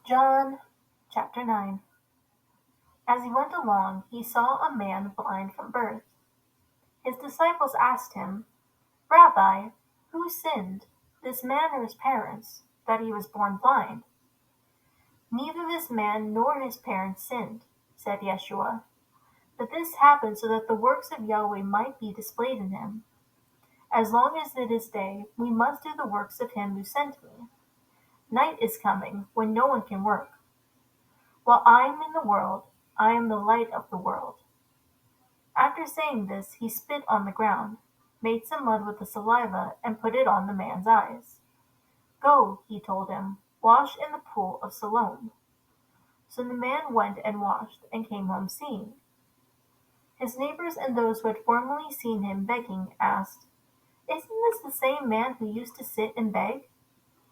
John chapter 9. As he went along, he saw a man blind from birth. His disciples asked him, "Rabbi, who sinned, this man or his parents, that he was born blind?" "Neither this man nor his parents sinned," said Yeshua, "but this happened so that the works of Yahweh might be displayed in him. As long as it is day, we must do the works of him who sent me. Night is coming, when no one can work. While I am in the world, I am the light of the world." After saying this, he spit on the ground, made some mud with the saliva, and put it on the man's eyes. "Go," he told him, "wash in the pool of Siloam." So the man went and washed, and came home seeing. His neighbors and those who had formerly seen him begging asked, "Isn't this the same man who used to sit and beg?"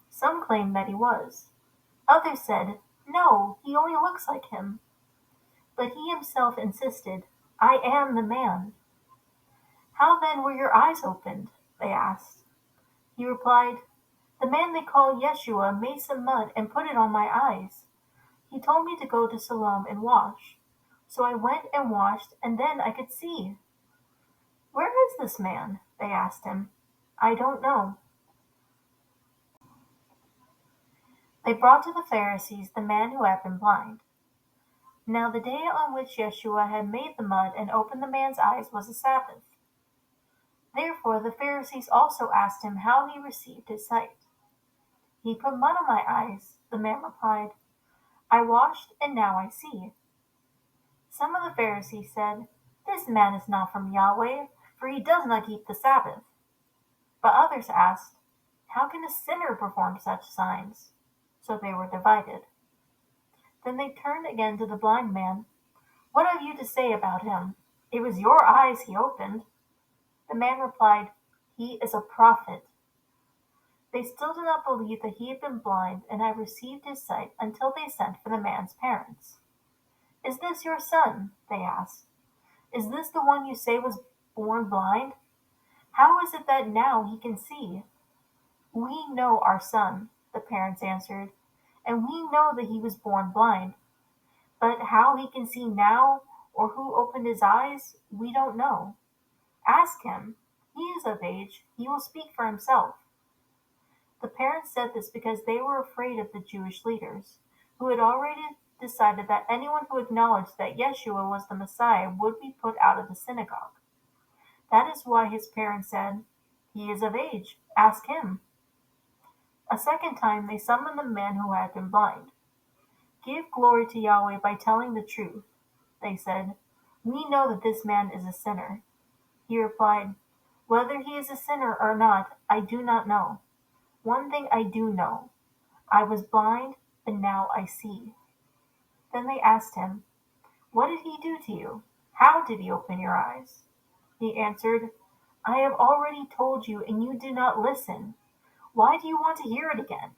Some claimed that he was. Others said, "No, he only looks like him." But he himself insisted, "I am the man." "How then were your eyes opened?" they asked. He replied, "The man they call Yeshua made some mud and put it on my eyes. He told me to go to Siloam and wash. So I went and washed, and then I could see." "Where is this man?" they asked him. "I don't know." They brought to the Pharisees the man who had been blind. Now the day on which Yeshua had made the mud and opened the man's eyes was a Sabbath. Therefore the Pharisees also asked him how he received his sight. "He put mud on my eyes," the man replied. "I washed, and now I see." Some of the Pharisees said, "This man is not from Yahweh, for he does not keep the Sabbath." But others asked, "How can a sinner perform such signs?" So they were divided. Then they turned again to the blind man. "What have you to say about him? It was your eyes he opened." The man replied, "He is a prophet." They still did not believe that he had been blind and had received his sight until they sent for the man's parents. "Is this your son?" they asked. "Is this the one you say was born blind? How is it that now he can see?" "We know our son," the parents answered, "and we know that he was born blind. But how he can see now, or who opened his eyes, we don't know. Ask him. He is of age. He will speak for himself." The parents said this because they were afraid of the Jewish leaders, who had already decided that anyone who acknowledged that Yeshua was the Messiah would be put out of the synagogue. That is why his parents said, "He is of age. Ask him." A second time they summoned the man who had been blind. "Give glory to Yahweh by telling the truth," they said. "We know that this man is a sinner." He replied, "Whether he is a sinner or not, I do not know. One thing I do know. I was blind, but now I see." Then they asked him, "What did he do to you? How did he open your eyes?" He answered, "I have already told you, and you do not listen. Why do you want to hear it again?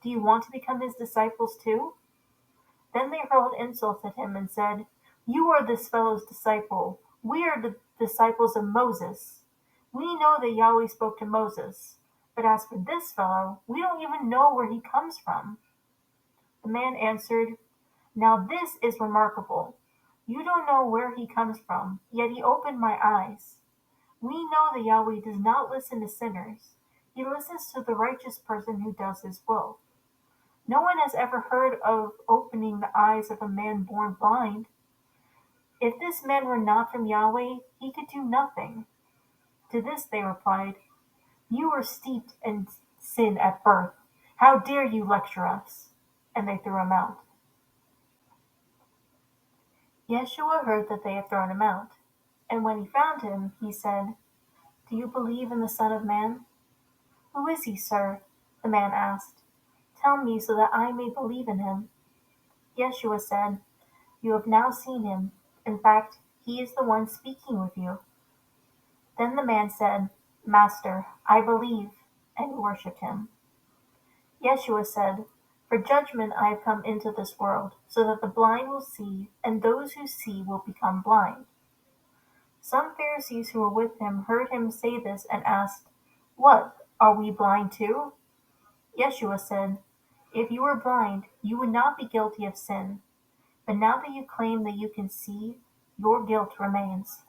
Do you want to become his disciples too?" Then they hurled insults at him and said, "You are this fellow's disciple. We are the disciples of Moses. We know that Yahweh spoke to Moses. But as for this fellow, we don't even know where he comes from." The man answered, "Now this is remarkable. You don't know where he comes from, yet he opened my eyes. We know that Yahweh does not listen to sinners. He listens to the righteous person who does his will. No one has ever heard of opening the eyes of a man born blind. If this man were not from Yahweh, he could do nothing." To this they replied, "You were steeped in sin at birth. How dare you lecture us?" And they threw him out. Yeshua heard that they had thrown him out, and when he found him, he said, "Do you believe in the Son of Man?" "Who is he, sir?" the man asked. "Tell me so that I may believe in him." Yeshua said, "You have now seen him. In fact, he is the one speaking with you." Then the man said, "Master, I believe," and he worshipped him. Yeshua said, "For judgment I have come into this world, so that the blind will see, and those who see will become blind." Some Pharisees who were with him heard him say this and asked, "What, are we blind too?" Yeshua said, If you were blind, you would not be guilty of sin, but now that you claim that you can see, your guilt remains.